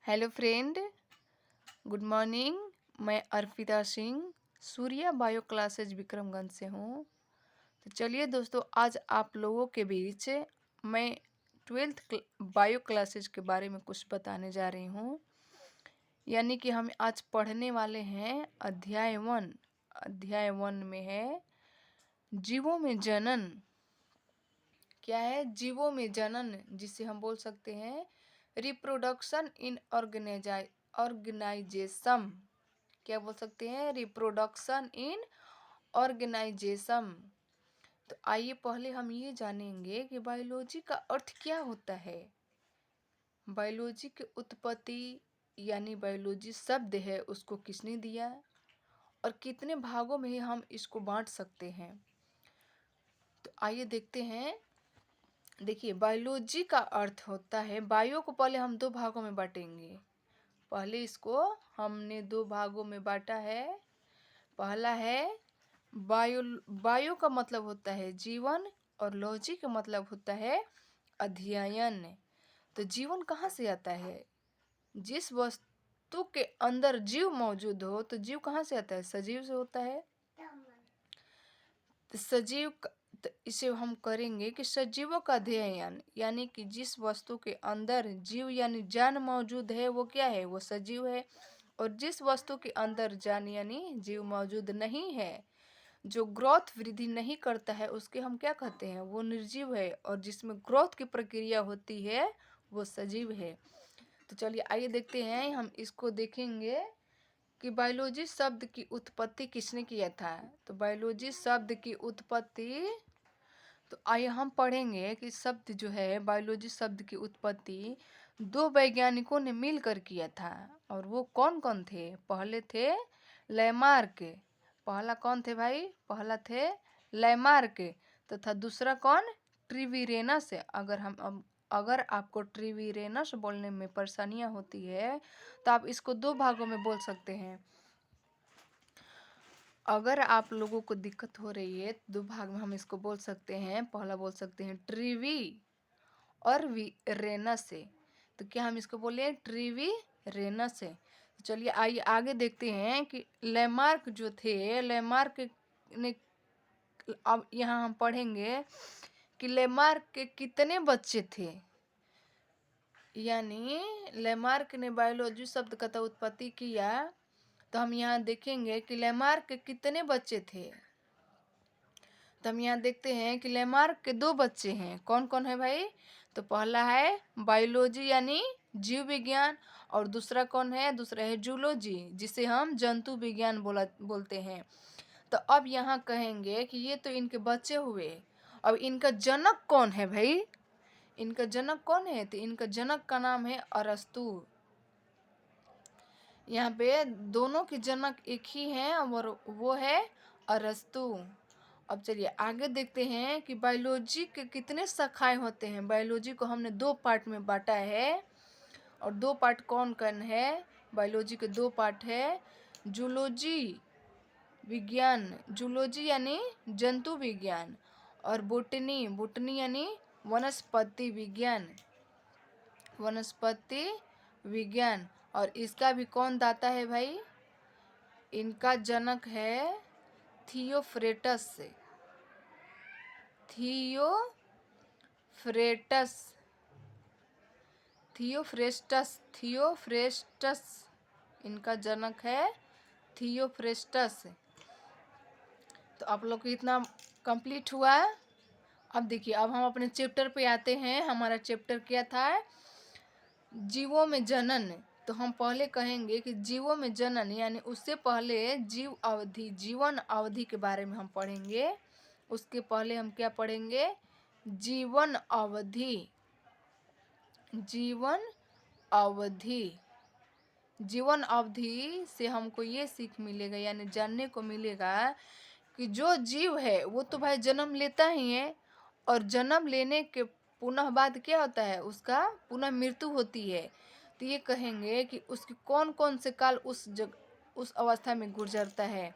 Hello friend, good morning. मैं Arpita Singh Surya bio classes Vikramganj से हूँ। तो चलिए दोस्तों, आज आप लोगों के बीच मैं 12th बायो क्लासेज के बारे में कुछ बताने जा रही हूँ। यानी कि हम आज पढ़ने वाले हैं अध्याय 1। अध्याय 1 में है जीवों में जनन। क्या है? जीवों में जनन, जिसे हम बोल सकते हैं रिप्रोडक्शन इन ऑर्गेनाइजेशन। क्या बोल सकते हैं? Reproduction in organisation. तो आइए पहले हम ये जानेंगे कि बायोलॉजी का अर्थ क्या होता है। बायोलॉजी की उत्पत्ति यानी बायोलॉजी शब्द है, उसको किसने दिया और कितने भागों में हम इसको बांट सकते हैं। तो आइए देखते हैं। देखिए, बायोलॉजी का अर्थ होता है, बायो को पहले हम 2 भागों में बांटेंगे। पहले इसको हमने 2 भागों में बांटा है। पहला है बायो का मतलब होता है जीवन और लॉजी का मतलब होता है अध्ययन। तो जीवन कहाँ से आता है? जिस वस्तु के अंदर जीव मौजूद हो, तो जीव कहाँ से आता है? सजीव से होता है। तो इसे हम करेंगे कि सजीवों का अध्ययन, यानी कि जिस वस्तु के अंदर जीव यानी जान मौजूद है वो क्या है? वो सजीव है। और जिस वस्तु के अंदर जान यानी जीव मौजूद नहीं है, जो ग्रोथ वृद्धि नहीं करता है, उसके हम क्या कहते हैं? वो निर्जीव है। और जिसमें ग्रोथ की प्रक्रिया होती है वो सजीव है। तो चलिए आइए देखते हैं, हम इसको देखेंगे कि बायोलॉजी शब्द की उत्पत्ति किसने किया था। तो बायोलॉजी शब्द की उत्पत्ति, तो आइए हम पढ़ेंगे कि शब्द जो है, बायोलॉजी शब्द की उत्पत्ति 2 वैज्ञानिकों ने मिलकर किया था। और वो कौन कौन थे? पहले थे लैमार्क। पहला कौन थे भाई? पहला थे लैमार्क तथा दूसरा कौन? ट्रिविरेनस। अगर आपको ट्रिविरेनस बोलने में परेशानियां होती है तो आप इसको 2 भागों में बोल सकते हैं। अगर आप लोगों को दिक्कत हो रही है तो 2 भाग में हम इसको बोल सकते हैं। पहला बोल सकते हैं ट्रिवी और रेनस से। तो क्या हम इसको बोले? ट्रिवी रेनस से। तो चलिए आइए आगे देखते हैं कि लैमार्क जो थे, लैमार्क ने, अब यहाँ हम पढ़ेंगे कि लैमार्क के कितने बच्चे थे। यानी लैमार्क ने बायोलॉजी शब्द का तो उत्पत्ति किया, तो हम यहाँ देखेंगे कि लैमार्क के कितने बच्चे थे। तो हम यहाँ देखते हैं कि लैमार्क के 2 बच्चे हैं। कौन कौन है भाई? तो पहला है बायोलॉजी यानी जीव विज्ञान, और दूसरा कौन है? दूसरा है जूलॉजी, जिसे हम जंतु विज्ञान बोलते हैं। तो अब यहाँ कहेंगे कि ये तो इनके बच्चे हुए। अब इनका जनक कौन है भाई? इनका जनक कौन है? तो इनका जनक का नाम है अरस्तु। यहाँ पे दोनों के जनक एक ही हैं और वो है अरस्तु। अब चलिए आगे देखते हैं कि बायोलॉजी के कितने शाखाएं होते हैं। बायोलॉजी को हमने 2 पार्ट में बांटा है। और 2 पार्ट कौन कौन है? बायोलॉजी के 2 पार्ट है। जूलॉजी विज्ञान, जूलॉजी यानी जंतु विज्ञान, और बोटनी, बोटनी यानी वनस्पति विज्ञान, वनस्पति विज्ञान। और इसका भी कौन दाता है भाई? इनका जनक है थियोफ्रेटस। थियोफ्रेटस, थियोफ्रेस्टस इनका जनक है थियोफ्रेस्टस। तो आप लोग को इतना कंप्लीट हुआ। अब देखिए, अब हम अपने चैप्टर पे आते हैं। हमारा चैप्टर क्या था? जीवों में जनन। तो हम पहले कहेंगे कि जीवों में जनन यानी उससे पहले जीवन अवधि के बारे में हम पढ़ेंगे। उसके पहले हम क्या पढ़ेंगे? जीवन अवधि। जीवन अवधि, जीवन अवधि से हमको ये सीख मिलेगा, यानी जानने को मिलेगा कि जो जीव है वो तो भाई जन्म लेता ही है, और जन्म लेने के पुनः बाद क्या होता है? उसका पुनः मृत्यु होती है। तो ये कहेंगे कि उसकी कौन कौन से काल उस अवस्था में गुजरता है।